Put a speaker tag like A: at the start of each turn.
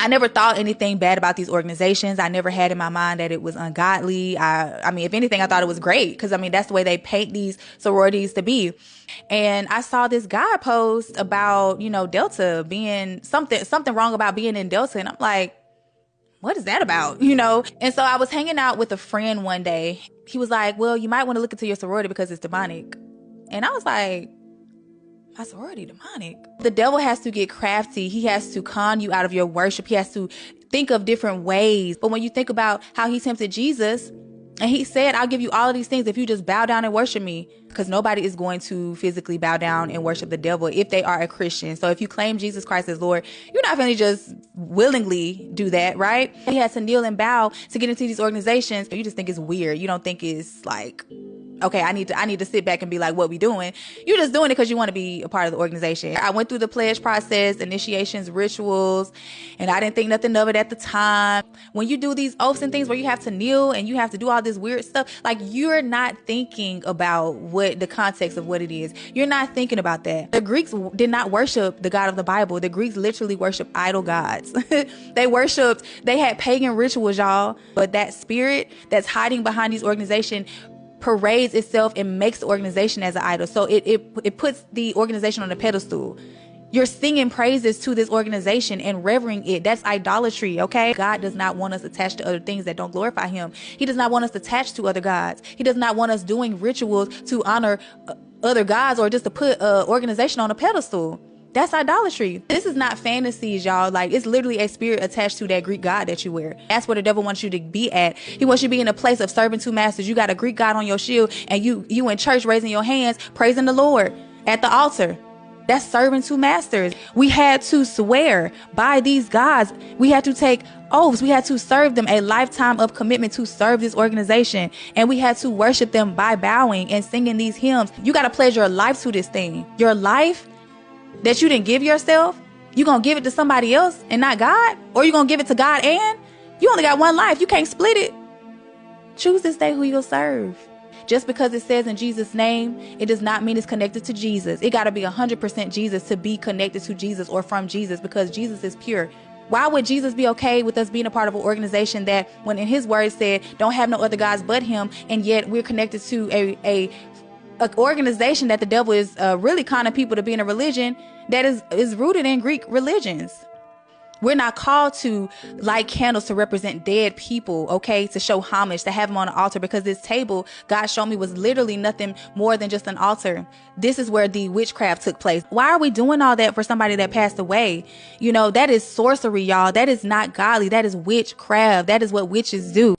A: I never thought anything bad about these organizations. I never had in my mind that it was ungodly. I mean, if anything, I thought it was great because, I mean, that's the way they paint these sororities to be. And I saw this guy post about, you know, Delta being something wrong about being in Delta. And I'm like, what is that about? You know? And so I was hanging out with a friend one day. He was like, well, you might want to look into your sorority because it's demonic. And I was like, my sorority demonic? The devil has to get crafty. He has to con you out of your worship. He has to think of different ways. But when you think about how he tempted Jesus, and he said, I'll give you all of these things if you just bow down and worship me. Because nobody is going to physically bow down and worship the devil if they are a Christian. So if you claim Jesus Christ as Lord, you're not going to just willingly do that, right? He had to kneel and bow to get into these organizations. You just think it's weird. You don't think it's like, okay, I need to sit back and be like, what we doing? You're just doing it because you want to be a part of the organization. I went through the pledge process, initiations, rituals, and I didn't think nothing of it at the time. When you do these oaths and things where you have to kneel and you have to do all this weird stuff, like you're not thinking about what the context of what it is. You're not thinking about that. The Greeks did not worship the God of the Bible. The Greeks literally worshiped idol gods. They had pagan rituals, y'all. But that spirit that's hiding behind these organizations parades itself and makes the organization as an idol. So it puts the organization on a pedestal. You're singing praises to this organization and revering it. That's idolatry, okay? God does not want us attached to other things that don't glorify him. He does not want us attached to other gods. He does not want us doing rituals to honor other gods or just to put an organization on a pedestal. That's idolatry. This is not fantasies, y'all. Like, it's literally a spirit attached to that Greek god that you wear. That's where the devil wants you to be at. He wants you to be in a place of serving two masters. You got a Greek god on your shield and you in church raising your hands, praising the Lord at the altar. That's serving two masters. We had to swear by these gods. We had to take oaths. We had to serve them, a lifetime of commitment to serve this organization. And we had to worship them by bowing and singing these hymns. You got to pledge your life to this thing. Your life that you didn't give yourself, you gonna give it to somebody else and not God? Or you gonna give it to God and you only got one life. You can't split it. Choose this day who you'll serve. Just because it says in Jesus' name, it does not mean it's connected to Jesus. It got to be 100% Jesus to be connected to Jesus or from Jesus, because Jesus is pure. Why would Jesus be okay with us being a part of an organization that, when in his word said, don't have no other gods but him, and yet we're connected to a organization that the devil is really conning people to be in a religion that is rooted in Greek religions? We're not called to light candles to represent dead people, okay? To show homage, to have them on an altar, because this table, God showed me, was literally nothing more than just an altar. This is where the witchcraft took place. Why are we doing all that for somebody that passed away? You know, that is sorcery, y'all. That is not godly. That is witchcraft. That is what witches do.